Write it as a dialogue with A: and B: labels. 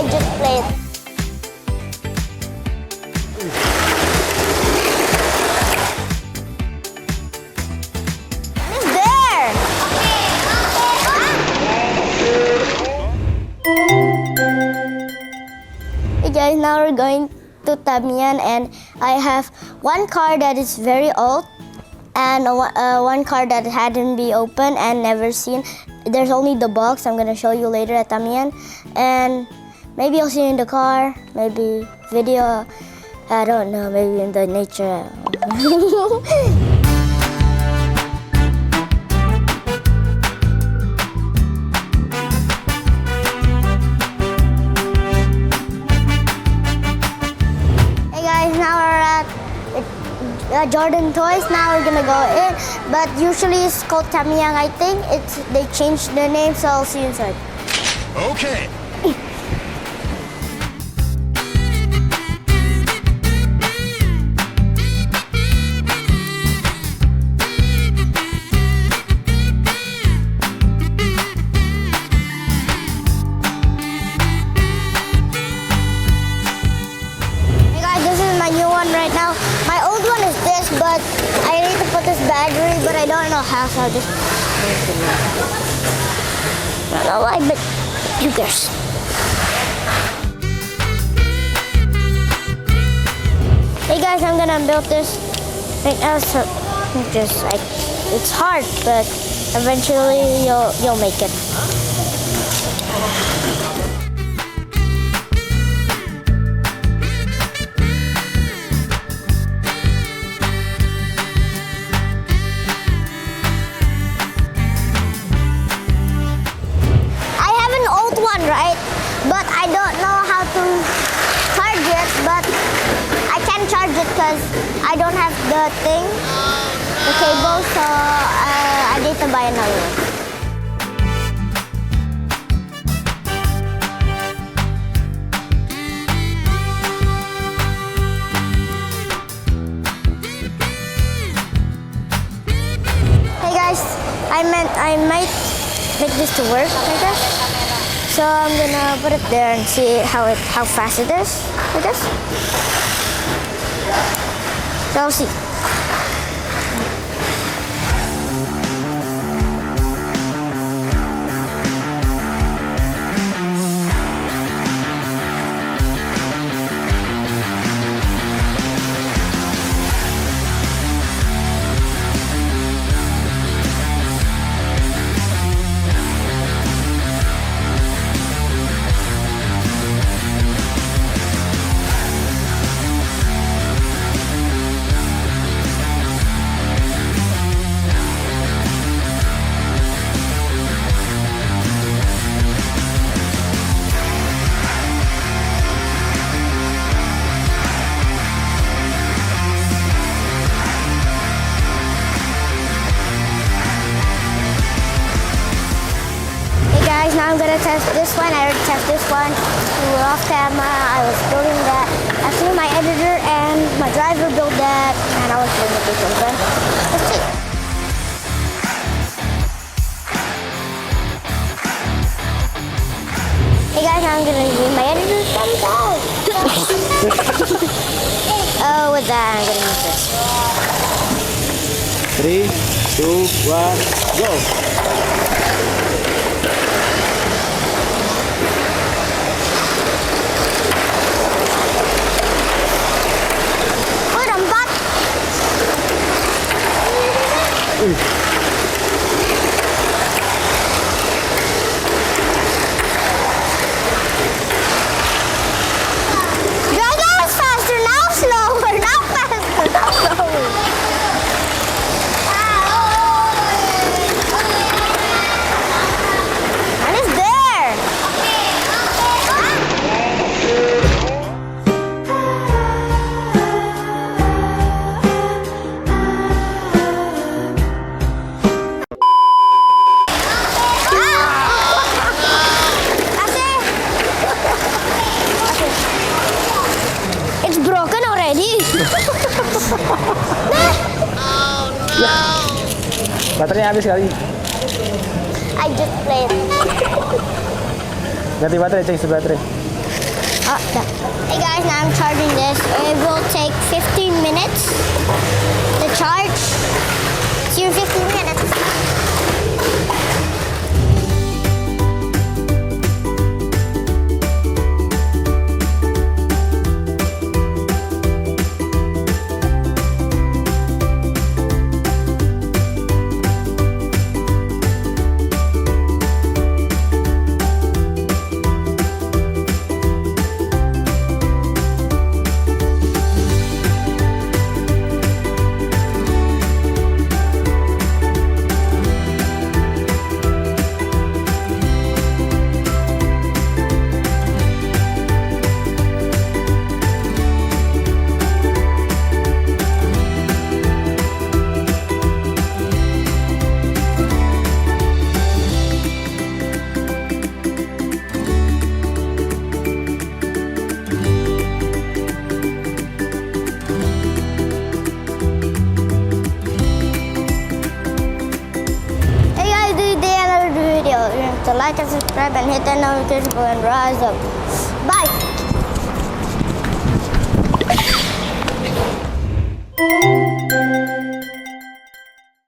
A: I just played. It's there. Hey guys, now we're going to Tamiya, and I have one car that is very old and one car that hadn't been opened and never seen. There's only the box. I'm gonna show you later at Tamiya, and maybe I'll see you in the car, maybe video, I don't know, maybe in the nature. Hey guys, now we're at Jordan Toys. Now we're gonna go in, but usually it's called Tamiya. I think they changed the name, so I'll see you inside.
B: Okay.
A: Hey guys, this is my new one right now. My old one is this, but I need to put this battery, but I don't know how, so I'll just... I don't know why, but who cares? Hey guys, I'm gonna build this right now, so just like, it's hard, but eventually you'll make it. Right, but I don't know how to charge it, but I can charge it because I don't have the thing, the cable, so I need to buy another one. Hey guys, I might make this to work, I guess. So I'm gonna put it there and see how fast it is, I guess. So I'll see. Now I'm gonna test this one. I already tested this one. We were off camera. I was building that. Actually, my editor and my driver built that, and I was doing this one. But let's see. Hey guys, now I'm gonna use my editor thumbs out. Oh, with that, I'm gonna use this.
C: 3, 2, 1, go!
D: Baterainya habis kali.
A: I just played.
D: Ganti baterai, cek isi baterai.
A: Hey guys, now I'm charging this. It will take 15 minutes to charge. See you in 15 minutes. Hey guys, do you did another video? Remember to like and subscribe and hit that notification bell and rise up.